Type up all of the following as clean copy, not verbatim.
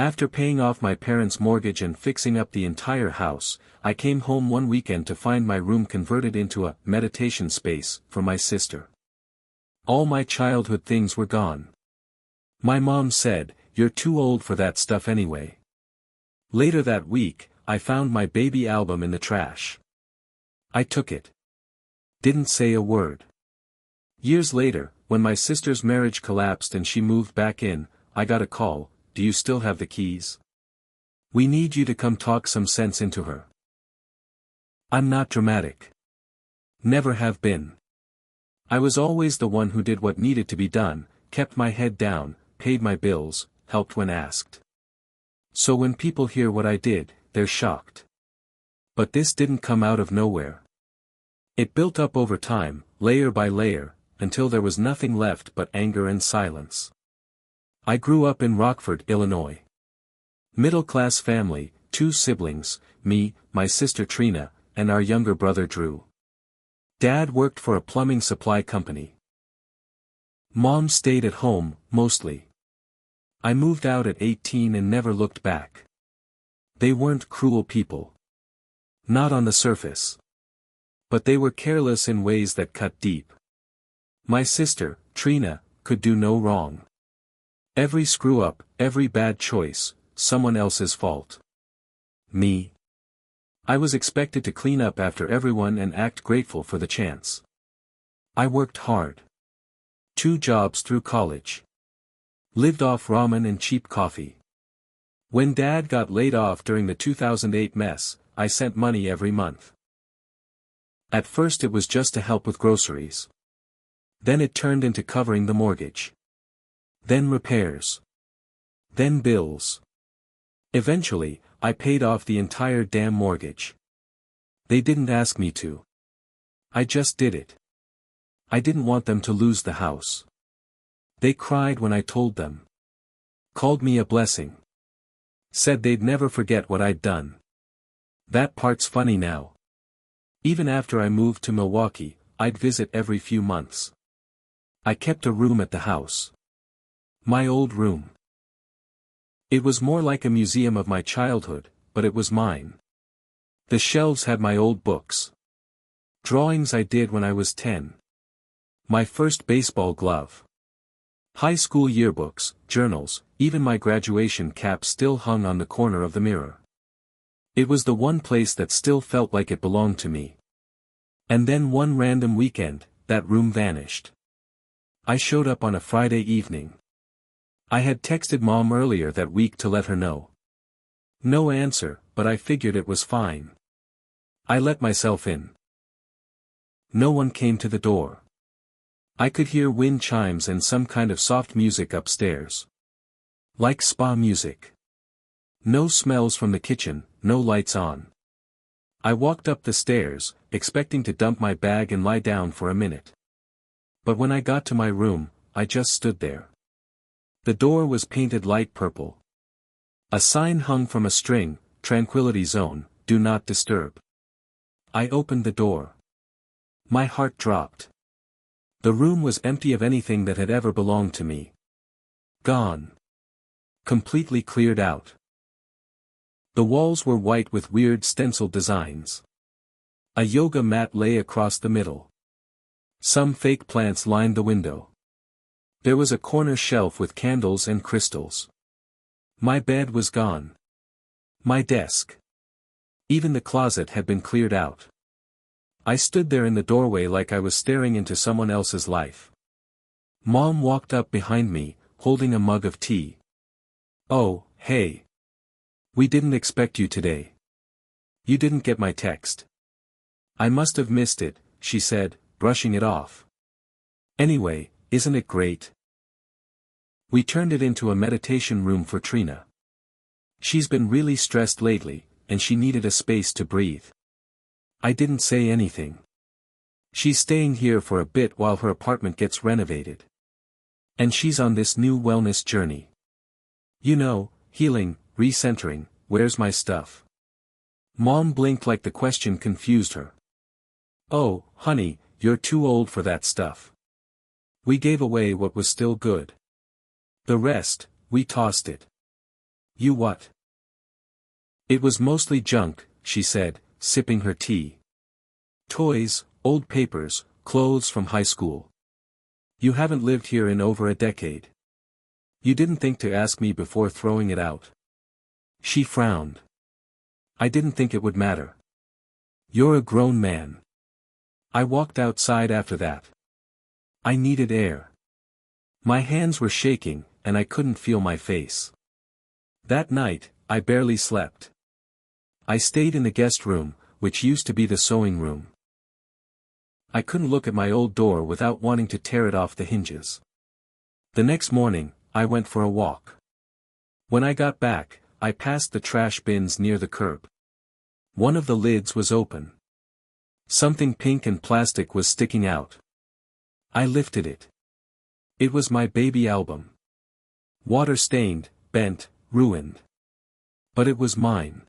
After paying off my parents' mortgage and fixing up the entire house, I came home one weekend to find my room converted into a meditation space for my sister. All my childhood things were gone. My mom said, "You're too old for that stuff anyway." Later that week, I found my baby album in the trash. I took it. Didn't say a word. Years later, when my sister's marriage collapsed and she moved back in, I got a call, "Do you still have the keys? We need you to come talk some sense into her." I'm not dramatic. Never have been. I was always the one who did what needed to be done, kept my head down, paid my bills, helped when asked. So when people hear what I did, they're shocked. But this didn't come out of nowhere. It built up over time, layer by layer, until there was nothing left but anger and silence. I grew up in Rockford, Illinois. Middle-class family, 2 siblings, me, my sister Trina, and our younger brother Drew. Dad worked for a plumbing supply company. Mom stayed at home, mostly. I moved out at 18 and never looked back. They weren't cruel people. Not on the surface. But they were careless in ways that cut deep. My sister, Trina, could do no wrong. Every screw-up, every bad choice, someone else's fault. Me. I was expected to clean up after everyone and act grateful for the chance. I worked hard. 2 jobs through college. Lived off ramen and cheap coffee. When Dad got laid off during the 2008 mess, I sent money every month. At first it was just to help with groceries. Then it turned into covering the mortgage. Then repairs. Then bills. Eventually, I paid off the entire damn mortgage. They didn't ask me to. I just did it. I didn't want them to lose the house. They cried when I told them. Called me a blessing. Said they'd never forget what I'd done. That part's funny now. Even after I moved to Milwaukee, I'd visit every few months. I kept a room at the house. My old room. It was more like a museum of my childhood, but it was mine. The shelves had my old books. Drawings I did when I was 10. My first baseball glove. High school yearbooks, journals, even my graduation cap still hung on the corner of the mirror. It was the one place that still felt like it belonged to me. And then one random weekend, that room vanished. I showed up on a Friday evening. I had texted Mom earlier that week to let her know. No answer, but I figured it was fine. I let myself in. No one came to the door. I could hear wind chimes and some kind of soft music upstairs. Like spa music. No smells from the kitchen, no lights on. I walked up the stairs, expecting to dump my bag and lie down for a minute. But when I got to my room, I just stood there. The door was painted light purple. A sign hung from a string, "Tranquility Zone, do not disturb." I opened the door. My heart dropped. The room was empty of anything that had ever belonged to me. Gone. Completely cleared out. The walls were white with weird stenciled designs. A yoga mat lay across the middle. Some fake plants lined the window. There was a corner shelf with candles and crystals. My bed was gone. My desk. Even the closet had been cleared out. I stood there in the doorway like I was staring into someone else's life. Mom walked up behind me, holding a mug of tea. "Oh, hey. We didn't expect you today. You didn't get my text." "I must have missed it," she said, brushing it off. "Anyway, isn't it great?" We turned it into a meditation room for Trina. She's been really stressed lately, and she needed a space to breathe. I didn't say anything. She's staying here for a bit while her apartment gets renovated. And she's on this new wellness journey. You know, healing, recentering. Where's my stuff? Mom blinked like the question confused her. "Oh, honey, you're too old for that stuff. We gave away what was still good. The rest, we tossed it." You what? It was mostly junk, she said, sipping her tea. Toys, old papers, clothes from high school. You haven't lived here in over a decade. You didn't think to ask me before throwing it out. She frowned. I didn't think it would matter. You're a grown man. I walked outside after that. I needed air. My hands were shaking, and I couldn't feel my face. That night, I barely slept. I stayed in the guest room, which used to be the sewing room. I couldn't look at my old door without wanting to tear it off the hinges. The next morning, I went for a walk. When I got back, I passed the trash bins near the curb. One of the lids was open. Something pink and plastic was sticking out. I lifted it. It was my baby album. Water-stained, bent, ruined. But it was mine.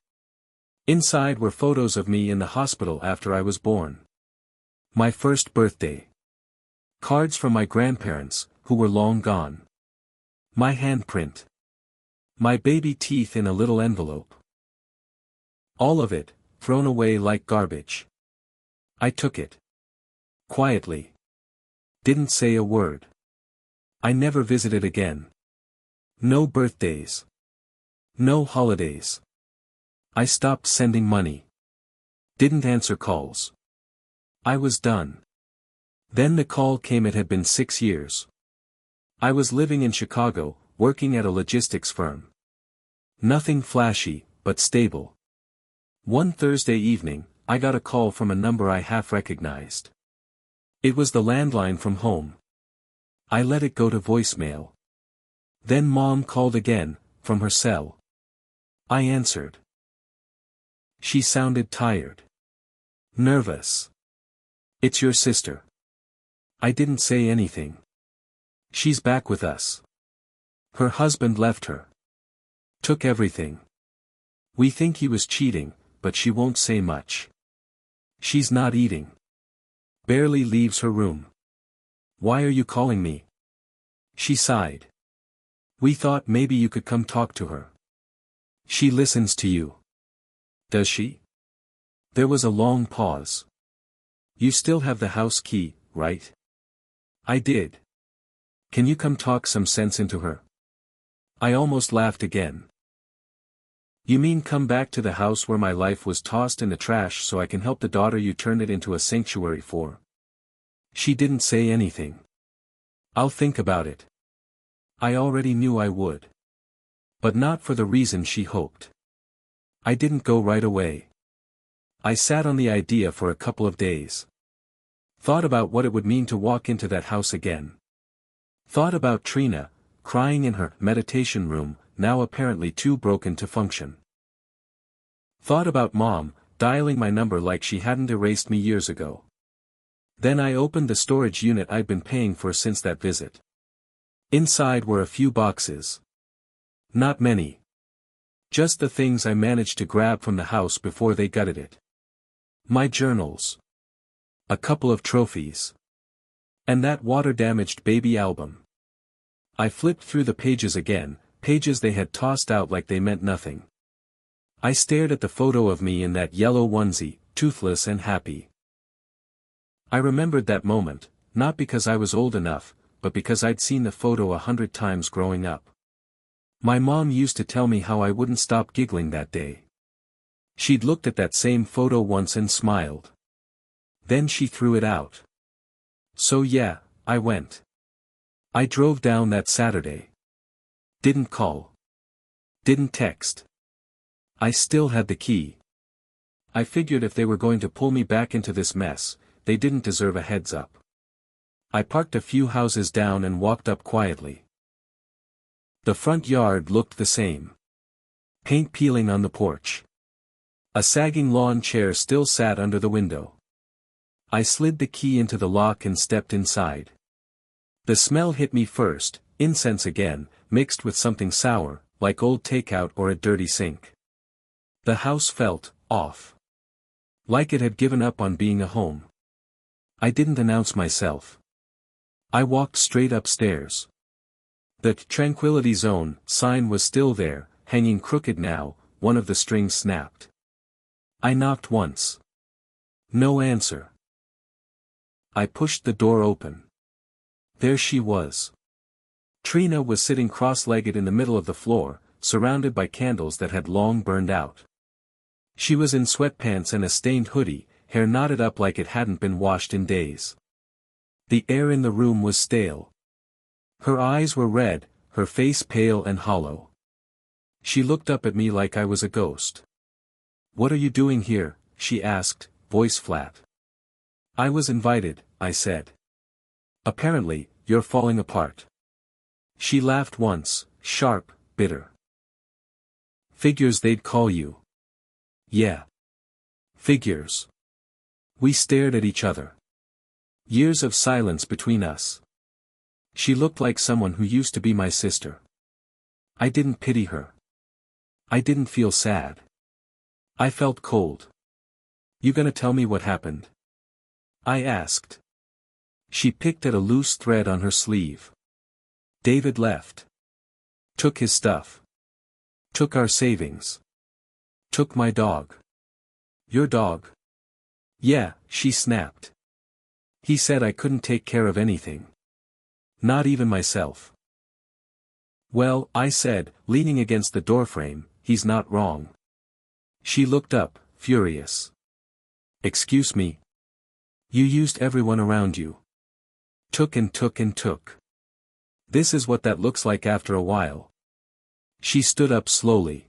Inside were photos of me in the hospital after I was born. My first birthday. Cards from my grandparents, who were long gone. My handprint. My baby teeth in a little envelope. All of it, thrown away like garbage. I took it. Quietly. Didn't say a word. I never visited again. No birthdays. No holidays. I stopped sending money. Didn't answer calls. I was done. Then the call came. It had been 6 years. I was living in Chicago, working at a logistics firm. Nothing flashy, but stable. One Thursday evening, I got a call from a number I half recognized. It was the landline from home. I let it go to voicemail. Then Mom called again, from her cell. I answered. She sounded tired. Nervous. It's your sister. I didn't say anything. She's back with us. Her husband left her. Took everything. We think he was cheating, but she won't say much. She's not eating. Barely leaves her room. Why are you calling me? She sighed. We thought maybe you could come talk to her. She listens to you. Does she? There was a long pause. You still have the house key, right? I did. Can you come talk some sense into her? I almost laughed again. You mean come back to the house where my life was tossed in the trash so I can help the daughter you turned it into a sanctuary for? She didn't say anything. I'll think about it. I already knew I would. But not for the reason she hoped. I didn't go right away. I sat on the idea for a couple of days. Thought about what it would mean to walk into that house again. Thought about Trina, crying in her meditation room, now apparently too broken to function. Thought about Mom, dialing my number like she hadn't erased me years ago. Then I opened the storage unit I'd been paying for since that visit. Inside were a few boxes. Not many. Just the things I managed to grab from the house before they gutted it. My journals. A couple of trophies. And that water-damaged baby album. I flipped through the pages again, pages they had tossed out like they meant nothing. I stared at the photo of me in that yellow onesie, toothless and happy. I remembered that moment, not because I was old enough, but because I'd seen the photo 100 times growing up. My mom used to tell me how I wouldn't stop giggling that day. She'd looked at that same photo once and smiled. Then she threw it out. So yeah, I went. I drove down that Saturday. Didn't call. Didn't text. I still had the key. I figured if they were going to pull me back into this mess, they didn't deserve a heads up. I parked a few houses down and walked up quietly. The front yard looked the same. Paint peeling on the porch. A sagging lawn chair still sat under the window. I slid the key into the lock and stepped inside. The smell hit me first, incense again, mixed with something sour, like old takeout or a dirty sink. The house felt off. Like it had given up on being a home. I didn't announce myself. I walked straight upstairs. The Tranquility Zone sign was still there, hanging crooked now, one of the strings snapped. I knocked once. No answer. I pushed the door open. There she was. Trina was sitting cross-legged in the middle of the floor, surrounded by candles that had long burned out. She was in sweatpants and a stained hoodie, hair knotted up like it hadn't been washed in days. The air in the room was stale. Her eyes were red, her face pale and hollow. She looked up at me like I was a ghost. "What are you doing here?" she asked, voice flat. "I was invited," I said. "Apparently, you're falling apart." She laughed once, sharp, bitter. "Figures they'd call you." "Yeah. Figures." We stared at each other. Years of silence between us. She looked like someone who used to be my sister. I didn't pity her. I didn't feel sad. I felt cold. "You gonna tell me what happened?" I asked. She picked at a loose thread on her sleeve. "David left. Took his stuff. Took our savings. Took my dog." "Your dog?" "Yeah," she snapped. "He said I couldn't take care of anything. Not even myself." "Well," I said, leaning against the doorframe, "he's not wrong." She looked up, furious. "Excuse me? You used everyone around you. Took and took and took. This is what that looks like after a while." She stood up slowly.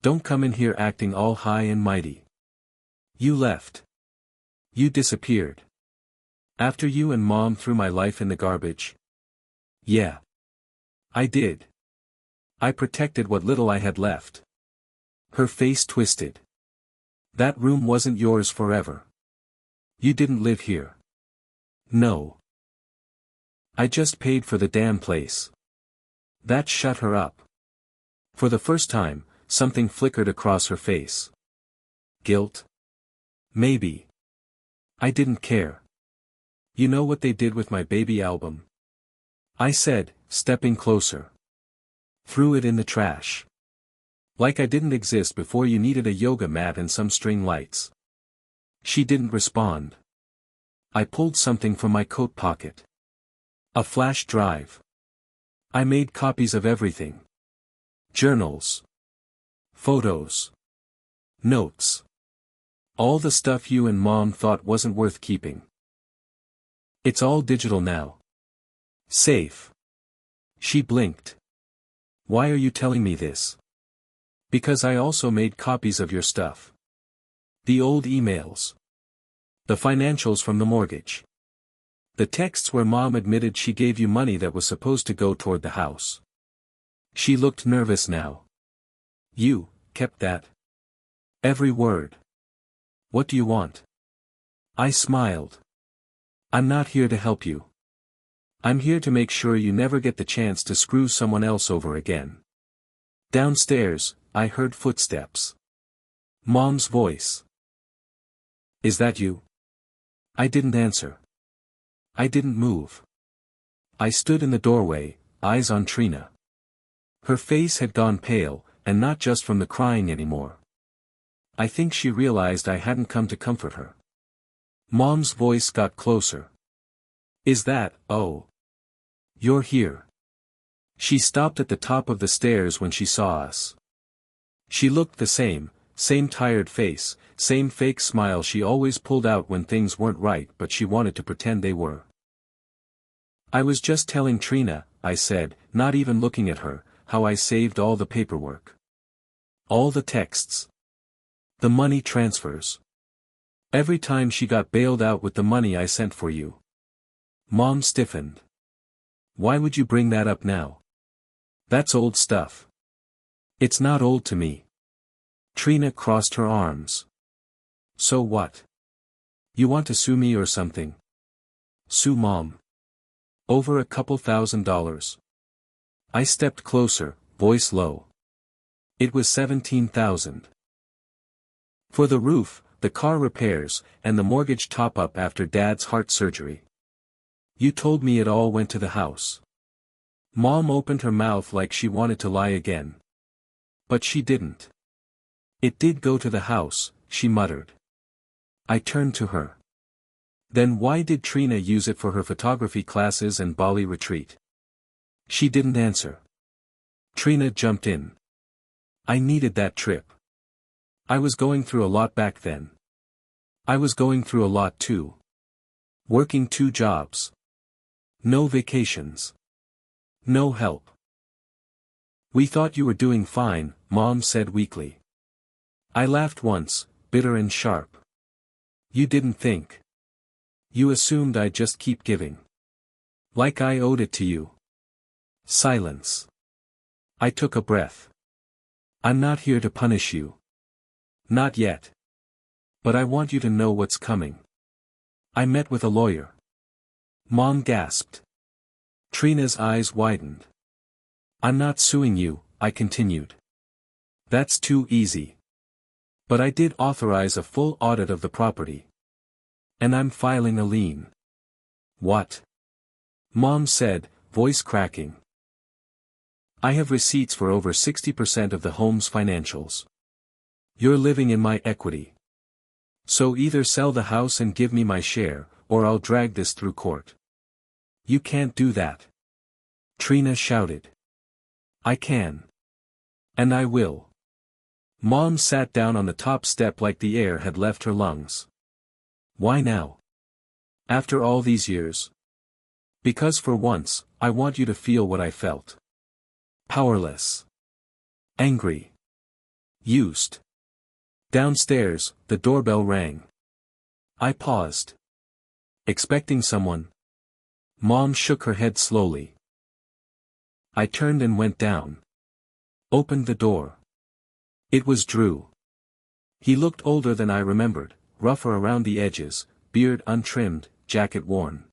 "Don't come in here acting all high and mighty. You left. You disappeared. After you and Mom threw my life in the garbage?" "Yeah. I did. I protected what little I had left." Her face twisted. "That room wasn't yours forever. You didn't live here." "No. I just paid for the damn place." That shut her up. For the first time, something flickered across her face. Guilt? Maybe. I didn't care. "You know what they did with my baby album?" I said, stepping closer. "Threw it in the trash. Like I didn't exist before you needed a yoga mat and some string lights." She didn't respond. I pulled something from my coat pocket. A flash drive. I made copies of everything. Journals. Photos. Notes. All the stuff you and Mom thought wasn't worth keeping. It's all digital now. Safe. She blinked. "Why are you telling me this?" "Because I also made copies of your stuff. The old emails. The financials from the mortgage. The texts where Mom admitted she gave you money that was supposed to go toward the house." She looked nervous now. "You kept that?" "Every word." "What do you want?" I smiled. "I'm not here to help you. I'm here to make sure you never get the chance to screw someone else over again." Downstairs, I heard footsteps. Mom's voice. "Is that you?" I didn't answer. I didn't move. I stood in the doorway, eyes on Trina. Her face had gone pale, and not just from the crying anymore. I think she realized I hadn't come to comfort her. Mom's voice got closer. "Is that, oh. You're here." She stopped at the top of the stairs when she saw us. She looked the same tired face, same fake smile she always pulled out when things weren't right but she wanted to pretend they were. "I was just telling Trina," I said, not even looking at her, "how I saved all the paperwork. All the texts. The money transfers. Every time she got bailed out with the money I sent for you." Mom stiffened. "Why would you bring that up now? That's old stuff." "It's not old to me." Trina crossed her arms. "So what? You want to sue me or something?" "Sue Mom. Over a couple $1,000s. I stepped closer, voice low. It was $17,000. For the roof, the car repairs, and the mortgage top-up after Dad's heart surgery. You told me it all went to the house." Mom opened her mouth like she wanted to lie again. But she didn't. It did go to the house, she muttered. I turned to her. Then why did Trina use it for her photography classes and Bali retreat? She didn't answer. Trina jumped in. I needed that trip. I was going through a lot back then. I was going through a lot too. Working 2 jobs. No vacations. No help. We thought you were doing fine, Mom said weakly. I laughed once, bitter and sharp. You didn't think. You assumed I'd just keep giving. Like I owed it to you. Silence. I took a breath. I'm not here to punish you. Not yet. But I want you to know what's coming. I met with a lawyer. Mom gasped. Trina's eyes widened. I'm not suing you, I continued. That's too easy. But I did authorize a full audit of the property. And I'm filing a lien. What? Mom said, voice cracking. I have receipts for over 60% of the home's financials. You're living in my equity. So either sell the house and give me my share, or I'll drag this through court. You can't do that. Trina shouted. I can. And I will. Mom sat down on the top step like the air had left her lungs. Why now? After all these years? Because for once, I want you to feel what I felt. Powerless. Angry. Used. Downstairs, the doorbell rang. I paused. Expecting someone. Mom shook her head slowly. I turned and went down. Opened the door. It was Drew. He looked older than I remembered, rougher around the edges, beard untrimmed, jacket worn.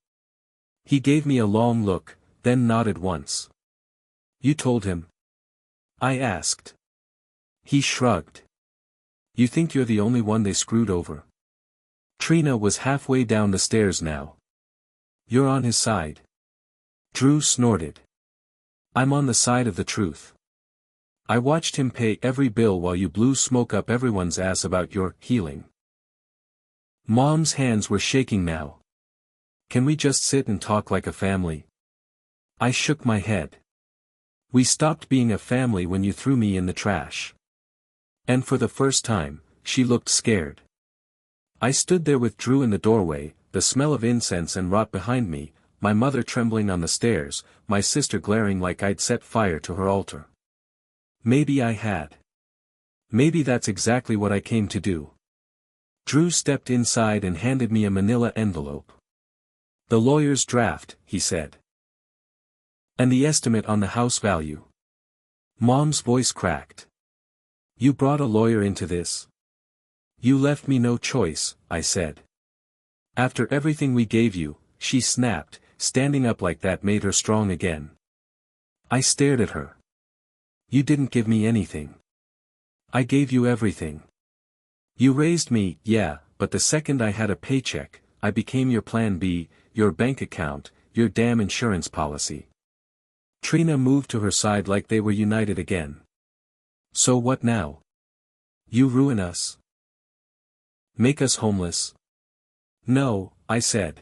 He gave me a long look, then nodded once. You told him? I asked. He shrugged. You think you're the only one they screwed over? Trina was halfway down the stairs now. You're on his side. Drew snorted. I'm on the side of the truth. I watched him pay every bill while you blew smoke up everyone's ass about your healing. Mom's hands were shaking now. Can we just sit and talk like a family? I shook my head. We stopped being a family when you threw me in the trash. And for the first time, she looked scared. I stood there with Drew in the doorway, the smell of incense and rot behind me, my mother trembling on the stairs, my sister glaring like I'd set fire to her altar. Maybe I had. Maybe that's exactly what I came to do. Drew stepped inside and handed me a manila envelope. The lawyer's draft, he said. And the estimate on the house value. Mom's voice cracked. You brought a lawyer into this? You left me no choice, I said. After everything we gave you, she snapped, standing up like that made her strong again. I stared at her. You didn't give me anything. I gave you everything. You raised me, yeah, but the second I had a paycheck, I became your plan B, your bank account, your damn insurance policy. Trina moved to her side like they were united again. So what now? You ruin us? Make us homeless? No, I said.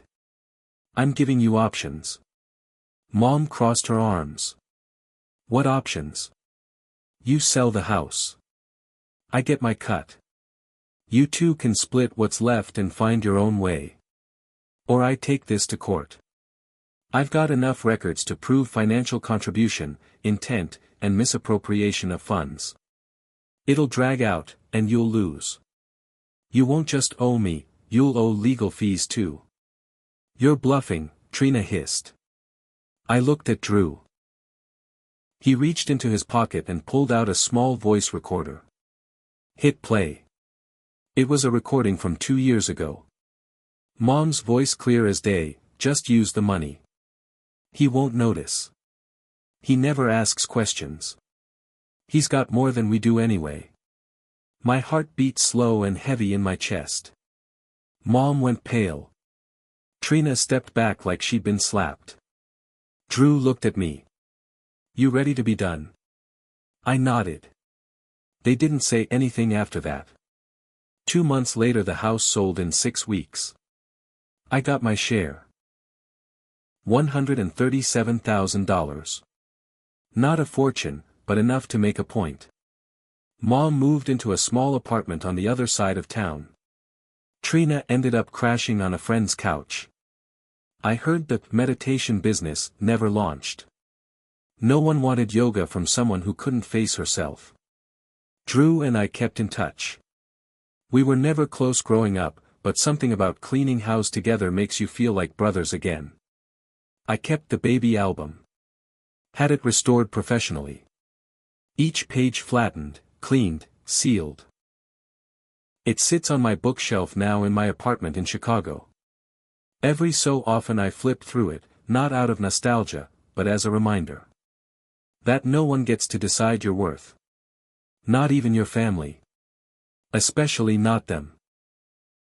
I'm giving you options. Mom crossed her arms. What options? You sell the house. I get my cut. You two can split what's left and find your own way. Or I take this to court. I've got enough records to prove financial contribution, intent, and misappropriation of funds. It'll drag out, and you'll lose. You won't just owe me, you'll owe legal fees too. You're bluffing, Trina hissed. I looked at Drew. He reached into his pocket and pulled out a small voice recorder. Hit play. It was a recording from 2 years ago. Mom's voice clear as day, just use the money. He won't notice. He never asks questions. He's got more than we do anyway. My heart beat slow and heavy in my chest. Mom went pale. Trina stepped back like she'd been slapped. Drew looked at me. You ready to be done? I nodded. They didn't say anything after that. 2 months later the house sold in 6 weeks. I got my share. $137,000. Not a fortune, but enough to make a point. Mom moved into a small apartment on the other side of town. Trina ended up crashing on a friend's couch. I heard the meditation business never launched. No one wanted yoga from someone who couldn't face herself. Drew and I kept in touch. We were never close growing up, but something about cleaning house together makes you feel like brothers again. I kept the baby album. Had it restored professionally. Each page flattened, cleaned, sealed. It sits on my bookshelf now in my apartment in Chicago. Every so often I flip through it, not out of nostalgia, but as a reminder. That no one gets to decide your worth. Not even your family. Especially not them.